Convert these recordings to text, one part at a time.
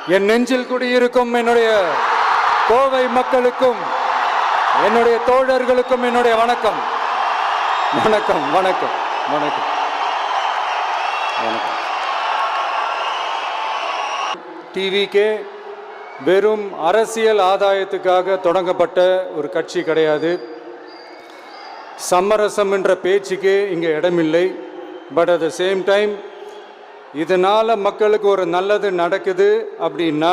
என் நெஞ்சில் குடியிருக்கும் என்னுடைய கோவை மக்களுக்கும் என்னுடைய தோழர்களுக்கும் என்னுடைய வணக்கம். வணக்கம் வணக்கம் வணக்கம் வணக்கம். டிவிகே வெறும் அரசியல் ஆதாயத்துக்காக தொடங்கப்பட்ட ஒரு கட்சி கிடையாது. சமரசம் என்ற பேச்சுக்கு இங்கே இடமில்லை. But at the same time இதனால் மக்களுக்கு ஒரு நல்லது நடக்குது அப்படின்னா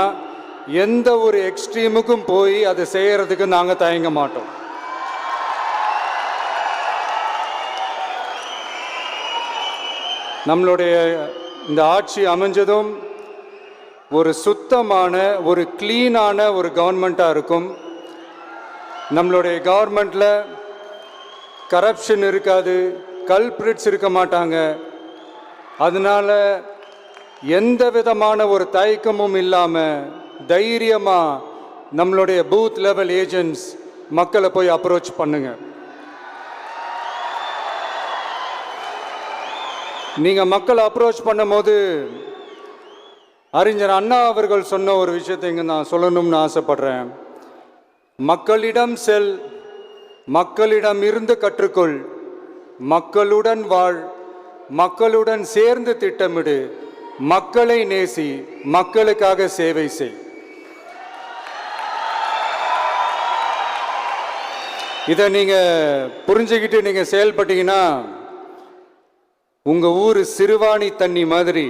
எந்த ஒரு எக்ஸ்ட்ரீமுக்கும் போய் அதை செய்கிறதுக்கு நாங்கள் தயங்க மாட்டோம். நம்மளுடைய இந்த ஆட்சி அமைஞ்சதும் ஒரு சுத்தமான ஒரு க்ளீனான ஒரு கவர்மெண்ட்டாக இருக்கும். நம்மளுடைய கவர்மெண்ட்டில் கரப்ஷன் இருக்காது, கல்பிரிட்ஸ் இருக்க மாட்டாங்க. அதனால் எந்த விதமான ஒரு தயக்கமும் இல்லாமல் தைரியமாக நம்மளுடைய பூத் லெவல் ஏஜென்ட்ஸ் மக்களை போய் அப்ரோச் பண்ணுங்க. நீங்கள் மக்களை அப்ரோச் பண்ணும்போது அறிஞர் அண்ணா அவர்கள் சொன்ன ஒரு விஷயத்தை இங்கே நான் சொல்லணும்னு ஆசைப்படுறேன். மக்களிடம் செல், மக்களிடம் இருந்து கற்றுக்கொள், மக்களுடன் வாழ், மக்களுடன் சேர்ந்து திட்டமிடு, மக்களை நேசி, மக்களுக்காக சேவை செய். இதை நீங்கள் புரிஞ்சுக்கிட்டு நீங்கள் செயல்பட்டீங்கன்னா உங்கள் ஊர் சிறுவாணி தண்ணி மாதிரி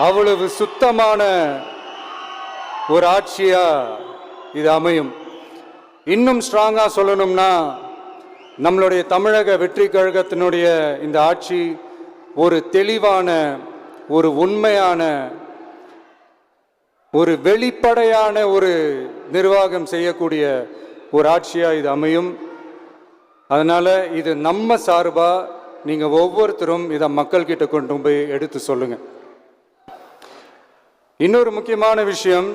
அவ்வளவு சுத்தமான ஒரு ஆட்சியா இது அமையும். இன்னும் ஸ்ட்ராங்காக சொல்லணும்னா நம்மளுடைய தமிழக வெற்றி கழகத்தினுடைய இந்த ஆட்சி ஒரு தெளிவான, ஒரு உண்மையான, ஒரு வெளிப்படையான ஒரு நிர்வாகம் செய்யக்கூடிய ஒரு ஆட்சியாக இது அமையும். அதனால் இது நம்ம சார்பாக நீங்கள் ஒவ்வொருத்தரும் இதை மக்கள்கிட்ட கொண்டு போய் எடுத்து சொல்லுங்கள். இன்னொரு முக்கியமான விஷயம்,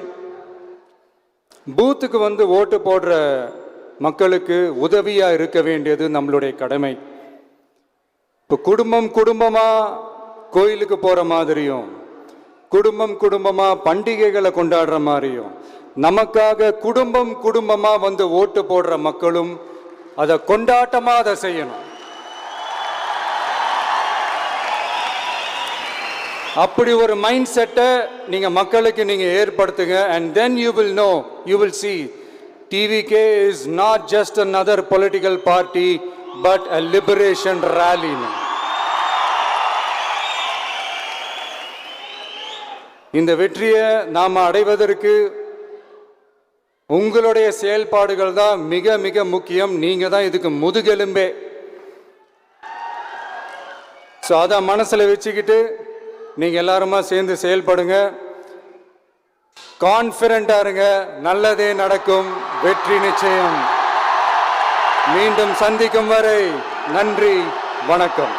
பூத்துக்கு வந்து ஓட்டு போடுற மக்களுக்கு உதவியாக இருக்க வேண்டியது நம்மளுடைய கடமை. இப்போ குடும்பமாக கோயிலுக்கு போகிற மாதிரியும், குடும்பமாக பண்டிகைகளை கொண்டாடுற மாதிரியும், நமக்காக குடும்பமாக வந்து ஓட்டு போடுற மக்களும் அதை கொண்டாட்டமாக அதை செய்யணும். அப்படி ஒரு மைண்ட் செட்டை நீங்கள் மக்களுக்கு நீங்கள் ஏற்படுத்துங்க. And then you will know, you will see TVK is not just another political party but a liberation rally. இந்த வெற்றியை நாம் அடைவதற்கு உங்களுடைய செயல்பாடுகள் தான் மிக மிக முக்கியம். நீங்கள் தான் இதுக்கு முதுகெலும்பே. ஸோ அதை மனசில் வச்சுக்கிட்டு நீங்கள் எல்லாருமா சேர்ந்து செயல்படுங்க. கான்ஃபிடென்ட்டாக இருங்க, நல்லதே நடக்கும், வெற்றி நிச்சயம். மீண்டும் சந்திக்கும் வரை நன்றி, வணக்கம்.